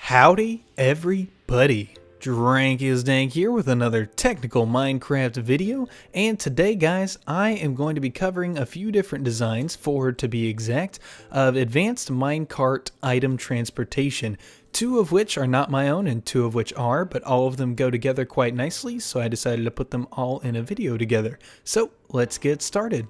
Howdy everybody, DrankisDank here with another technical Minecraft video, and today guys I am going to be covering a few different designs, 4 to be exact, of advanced minecart item transportation, 2 of which are not my own and 2 of which are, but all of them go together quite nicely, so I decided to put them all in a video together. So let's get started.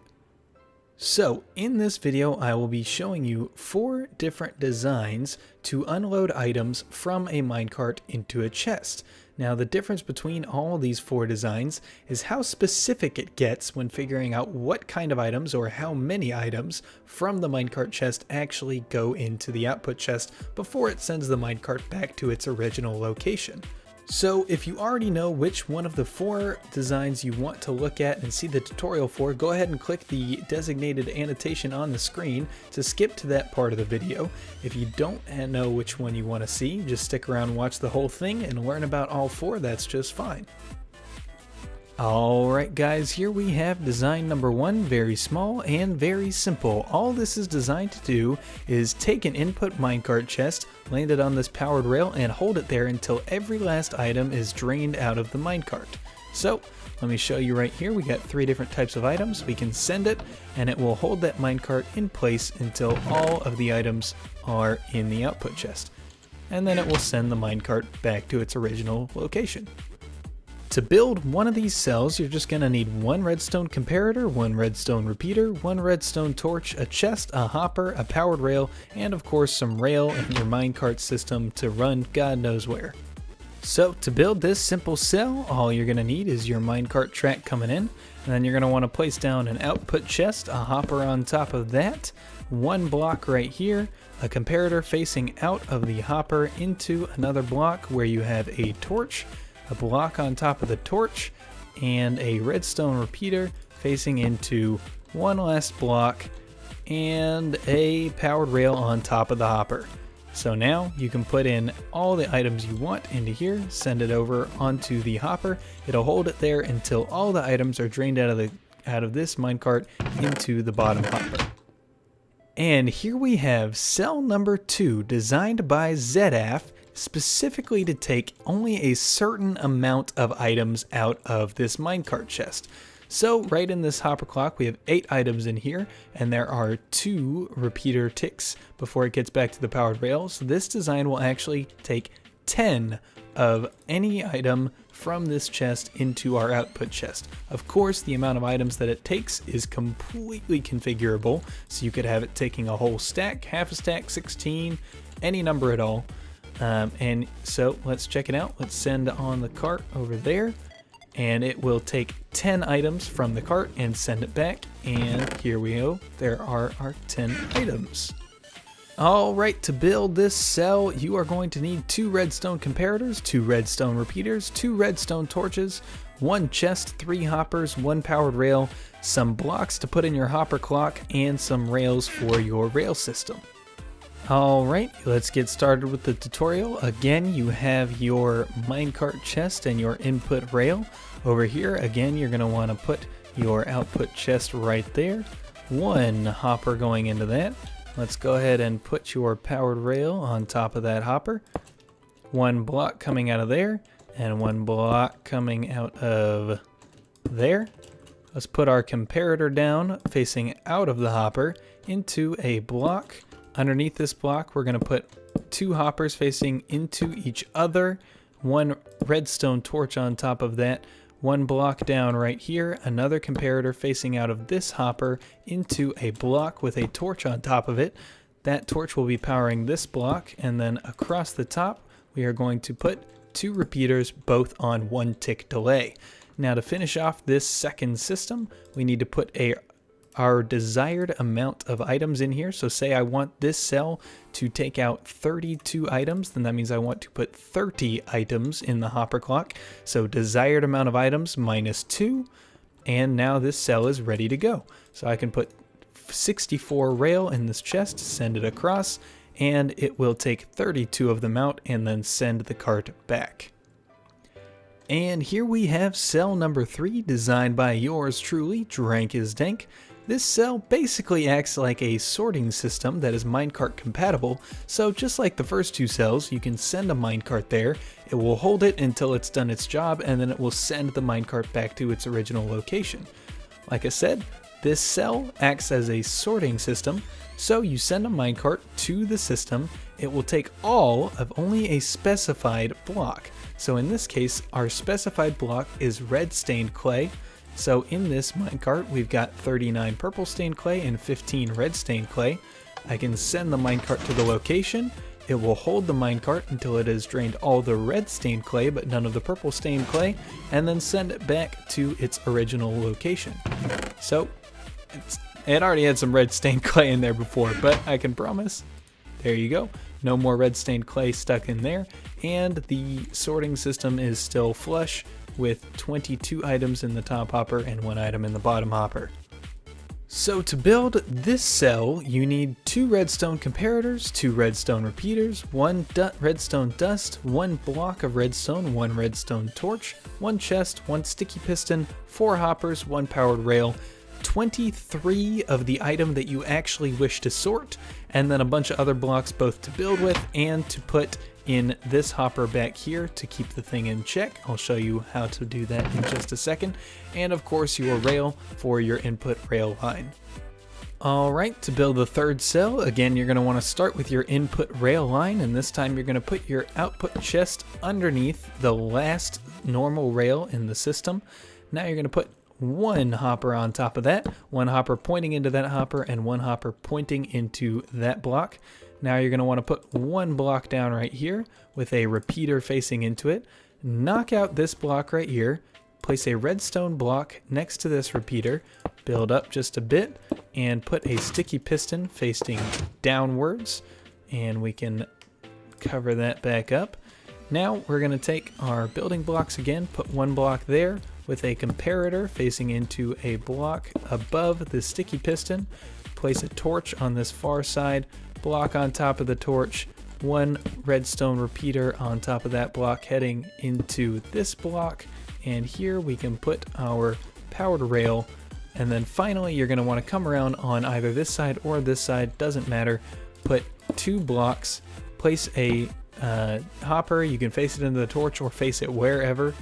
So in this video I will be showing you 4 different designs to unload items from a minecart into a chest. Now the difference between all these 4 designs is how specific it gets when figuring out what kind of items or how many items from the minecart chest actually go into the output chest before it sends the minecart back to its original location. So if you already know which one of the 4 designs you want to look at and see the tutorial for, go ahead and click the designated annotation on the screen to skip to that part of the video. If you don't know which one you want to see, just stick around and watch the whole thing and learn about all 4, that's just fine. Alright guys, here we have design number 1, very small and very simple. All this is designed to do is take an input minecart chest, land it on this powered rail, and hold it there until every last item is drained out of the minecart. So, let me show you right here, we got 3 different types of items. We can send it, and it will hold that minecart in place until all of the items are in the output chest. And then it will send the minecart back to its original location. To build one of these cells, you're just going to need 1 redstone comparator, 1 redstone repeater, 1 redstone torch, a chest, a hopper, a powered rail, and of course some rail and your minecart system to run God knows where. So to build this simple cell, all you're going to need is your minecart track coming in, and then you're going to want to place down an output chest, a hopper on top of that, 1 block right here, a comparator facing out of the hopper into another block where you have a torch, a block on top of the torch, and a redstone repeater facing into one last block, and a powered rail on top of the hopper. So now you can put in all the items you want into here, send it over onto the hopper. It'll hold it there until all the items are drained out of this minecart into the bottom hopper. And here we have cell number 2, designed by Zedaph, specifically to take only a certain amount of items out of this minecart chest. So right in this hopper clock we have 8 items in here, and there are 2 repeater ticks before it gets back to the powered rail. So this design will actually take 10 of any item from this chest into our output chest. Of course, the amount of items that it takes is completely configurable, so you could have it taking a whole stack, half a stack, 16, any number at all. And so let's check it out. Let's send on the cart over there, and it will take 10 items from the cart and send it back. And here we go. There are our 10 items. Alright, to build this cell, you are going to need 2 redstone comparators, 2 redstone repeaters, 2 redstone torches, 1 chest, 3 hoppers, 1 powered rail, some blocks to put in your hopper clock, and some rails for your rail system. Alright, let's get started with the tutorial. Again, you have your minecart chest and your input rail. Over here, again, you're going to want to put your output chest right there. 1 hopper going into that. Let's go ahead and put your powered rail on top of that hopper. 1 block coming out of there, and 1 block coming out of there. Let's put our comparator down facing out of the hopper into a block. Underneath this block, we're going to put 2 hoppers facing into each other, 1 redstone torch on top of that, 1 block down right here, another comparator facing out of this hopper into a block with a torch on top of it. That torch will be powering this block, and then across the top, we are going to put 2 repeaters, both on 1 tick delay. Now to finish off this second system, we need to put our desired amount of items in here. So say I want this cell to take out 32 items, then that means I want to put 30 items in the hopper clock. So desired amount of items minus 2, and now this cell is ready to go. So I can put 64 rail in this chest, send it across, and it will take 32 of them out and then send the cart back. And here we have cell number 3, designed by yours truly, DrankisDank. This cell basically acts like a sorting system that is minecart compatible, so just like the first two cells, you can send a minecart there, it will hold it until it's done its job, and then it will send the minecart back to its original location. Like I said, this cell acts as a sorting system, so you send a minecart to the system, it will take all of only a specified block. So in this case, our specified block is red stained clay. So in this minecart, we've got 39 purple stained clay and 15 red stained clay. I can send the minecart to the location. It will hold the minecart until it has drained all the red stained clay but none of the purple stained clay, and then send it back to its original location. So it already had some red stained clay in there before, but I can promise, there you go. No more red stained clay stuck in there, and the sorting system is still flush with 22 items in the top hopper and 1 item in the bottom hopper. So to build this cell, you need 2 redstone comparators, 2 redstone repeaters, 1 redstone dust, 1 block of redstone, 1 redstone torch, 1 chest, 1 sticky piston, 4 hoppers, 1 powered rail, 23 of the item that you actually wish to sort, and then a bunch of other blocks both to build with and to put in this hopper back here to keep the thing in check. I'll show you how to do that in just a second. And of course your rail for your input rail line. Alright, to build the third cell, again you're going to want to start with your input rail line, and this time you're going to put your output chest underneath the last normal rail in the system. Now you're going to put 1 hopper on top of that, 1 hopper pointing into that hopper, and 1 hopper pointing into that block. Now you're going to want to put 1 block down right here with a repeater facing into it. Knock out this block right here, place a redstone block next to this repeater, build up just a bit, and put a sticky piston facing downwards, and we can cover that back up. Now we're going to take our building blocks again, put 1 block there with a comparator facing into a block above the sticky piston, place a torch on this far side, block on top of the torch, 1 redstone repeater on top of that block heading into this block, and here we can put our powered rail. And then finally you're going to want to come around on either this side or this side, doesn't matter, put 2 blocks, place a hopper, you can face it into the torch or face it wherever,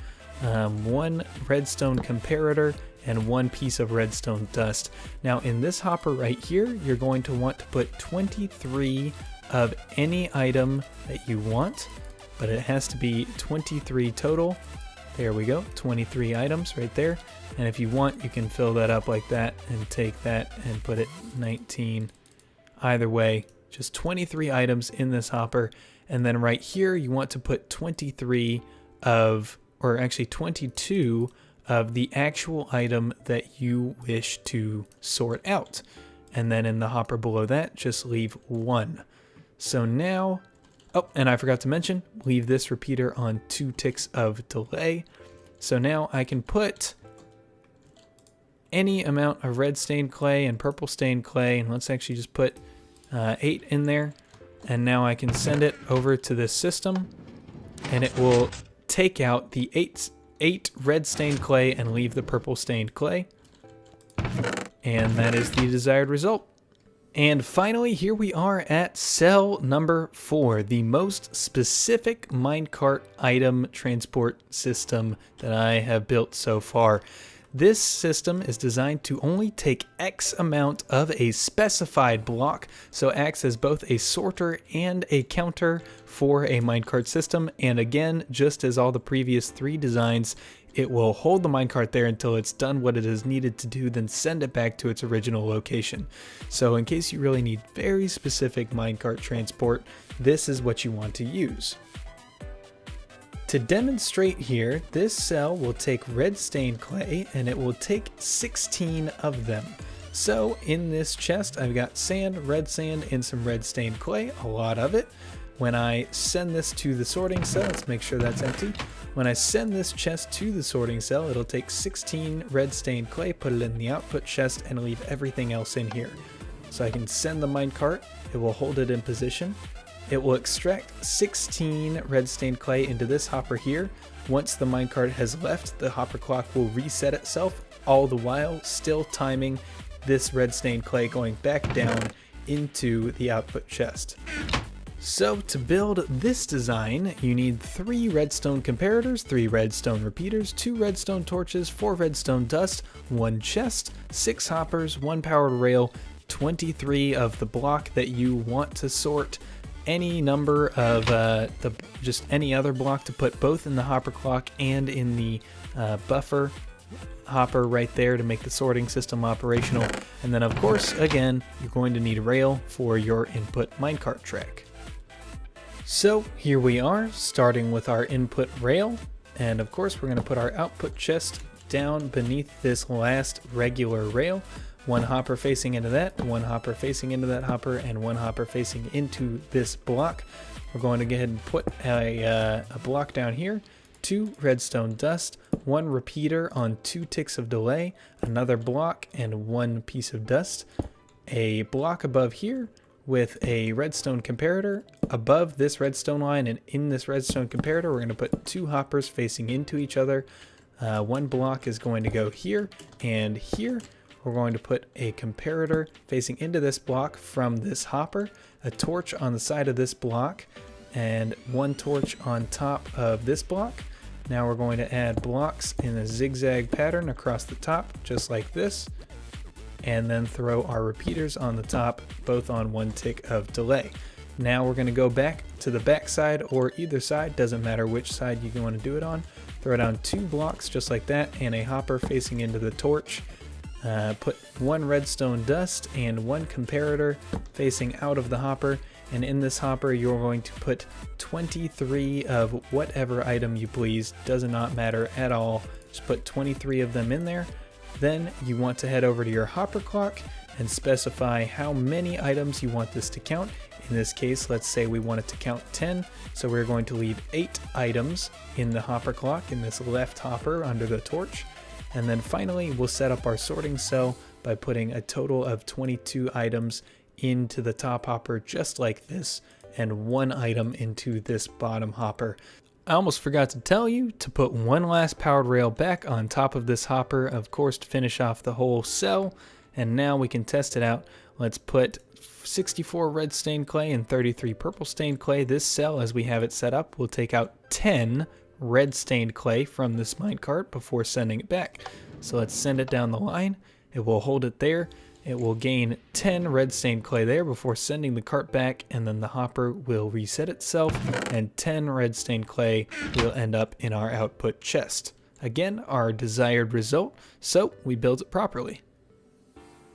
1 redstone comparator, and 1 piece of redstone dust. Now in this hopper right here, you're going to want to put 23 of any item that you want, but it has to be 23 total. There we go, 23 items right there. And if you want, you can fill that up like that and take that and put it 19. Either way, just 23 items in this hopper. And then right here, you want to put 23 of, or actually 22 of the actual item that you wish to sort out. And then in the hopper below that, just leave 1. So now, oh, and I forgot to mention, leave this repeater on 2 ticks of delay. So now I can put any amount of red stained clay and purple stained clay, and let's actually just put 8 in there. And now I can send it over to this system, and it will take out the 8 red stained clay and leave the purple stained clay. And that is the desired result. And finally, here we are at cell number 4, the most specific minecart item transport system that I have built so far. This system is designed to only take X amount of a specified block, so acts as both a sorter and a counter for a minecart system. And again, just as all the previous 3 designs, it will hold the minecart there until it's done what it is needed to do, then send it back to its original location. So in case you really need very specific minecart transport, this is what you want to use. To demonstrate here, this cell will take red stained clay and it will take 16 of them. So in this chest, I've got sand, red sand, and some red stained clay, a lot of it. When I send this to the sorting cell, let's make sure that's empty. When I send this chest to the sorting cell, it'll take 16 red stained clay, put it in the output chest, and leave everything else in here. So I can send the minecart, it will hold it in position. It will extract 16 red stained clay into this hopper here. Once the minecart has left, the hopper clock will reset itself, all the while still timing this red stained clay going back down into the output chest. So to build this design, you need 3 redstone comparators, 3 redstone repeaters, 2 redstone torches, 4 redstone dust, 1 chest, 6 hoppers, 1 powered rail, 23 of the block that you want to sort, any number of just any other block to put both in the hopper clock and in the buffer hopper right there to make the sorting system operational. And then of course, again, you're going to need rail for your input minecart track. So here we are, starting with our input rail, and of course we're going to put our output chest down beneath this last regular rail. 1 hopper facing into that, 1 hopper facing into that hopper, and 1 hopper facing into this block. We're going to go ahead and put a block down here, 2 redstone dust, 1 repeater on 2 ticks of delay, another block and 1 piece of dust, a block above here with a redstone comparator above this redstone line, and in this redstone comparator we're going to put 2 hoppers facing into each other. 1 block is going to go here and here. We're going to put a comparator facing into this block from this hopper, a torch on the side of this block, and 1 torch on top of this block. Now we're going to add blocks in a zigzag pattern across the top, just like this, and then throw our repeaters on the top, both on 1 tick of delay. Now we're going to go back to the back side or either side, doesn't matter which side you want to do it on. Throw down 2 blocks just like that and a hopper facing into the torch. Put 1 redstone dust and 1 comparator facing out of the hopper, and in this hopper you're going to put 23 of whatever item you please, does not matter at all, just put 23 of them in there. Then you want to head over to your hopper clock and specify how many items you want this to count. In this case, let's say we want it to count 10, so we're going to leave 8 items in the hopper clock in this left hopper under the torch. And then finally, we'll set up our sorting cell by putting a total of 22 items into the top hopper just like this, and 1 item into this bottom hopper. I almost forgot to tell you to put 1 last powered rail back on top of this hopper, of course, to finish off the whole cell. And now we can test it out. Let's put 64 red stained clay and 33 purple stained clay. This cell, as we have it set up, will take out 10 red stained clay from this minecart before sending it back. So let's send it down the line. It will hold it there. It will gain 10 red stained clay there before sending the cart back, and then the hopper will reset itself and 10 red stained clay will end up in our output chest. Again, our desired result, so we built it properly.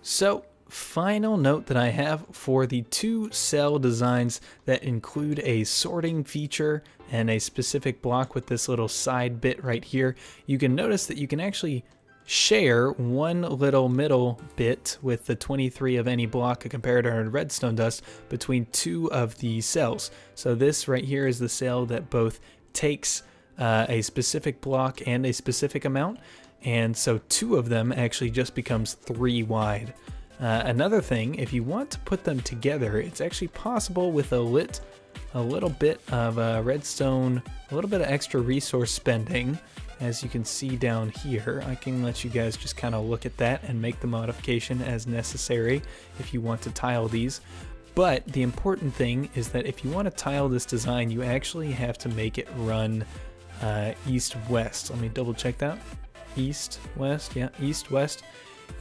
So, final note that I have for the 2 cell designs that include a sorting feature and a specific block with this little side bit right here, you can notice that you can actually share 1 little middle bit with the 23 of any block, a comparator, and redstone dust between 2 of the cells. So this right here is the cell that both takes a specific block and a specific amount, and so 2 of them actually just becomes 3 wide. Another thing, if you want to put them together, it's actually possible with a little bit of redstone, a little bit of extra resource spending. As you can see down here, I can let you guys just kind of look at that and make the modification as necessary if you want to tile these. But the important thing is that if you want to tile this design, you actually have to make it run east-west. Let me double check that. East-west, yeah, east-west.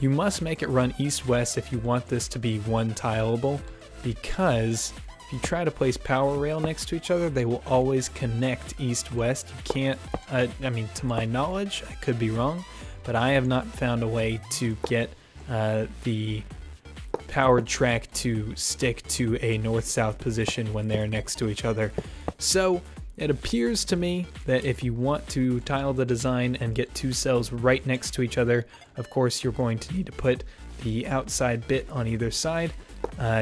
You must make it run east-west if you want this to be one tileable, because if you try to place power rail next to each other, they will always connect east-west. You can't, I mean, to my knowledge, I could be wrong, but I have not found a way to get the powered track to stick to a north-south position when they're next to each other. So it appears to me that if you want to tile the design and get 2 cells right next to each other, of course you're going to need to put the outside bit on either side.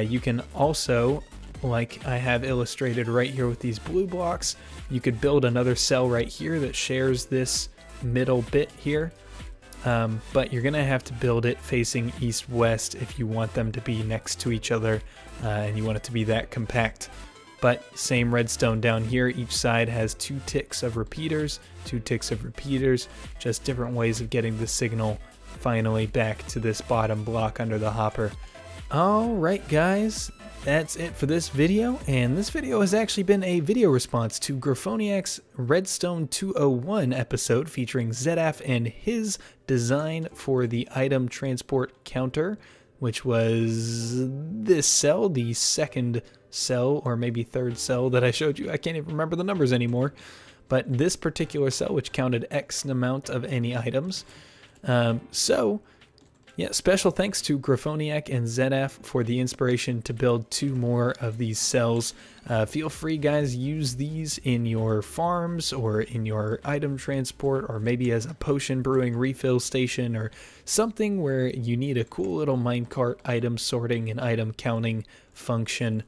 You can also, like I have illustrated right here with these blue blocks, you could build another cell right here that shares this middle bit here. But you're gonna have to build it facing east-west if you want them to be next to each other and you want it to be that compact. But same redstone down here, each side has 2 ticks of repeaters, 2 ticks of repeaters, just different ways of getting the signal finally back to this bottom block under the hopper. Alright guys, that's it for this video, and this video has actually been a video response to Graphoniac's Redstone 201 episode featuring Zedaph and his design for the item transport counter, which was this cell, the second cell, or maybe third cell that I showed you. I can't even remember the numbers anymore. But this particular cell, which counted X amount of any items. Yeah, special thanks to Graphoniac and Zedaph for the inspiration to build 2 more of these cells. Feel free, guys, use these in your farms or in your item transport, or maybe as a potion brewing refill station, or something where you need a cool little minecart item sorting and item counting function.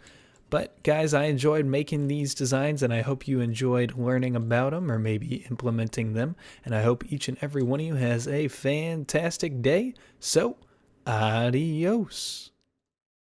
But guys, I enjoyed making these designs, and I hope you enjoyed learning about them or maybe implementing them. And I hope each and every one of you has a fantastic day. So, adios.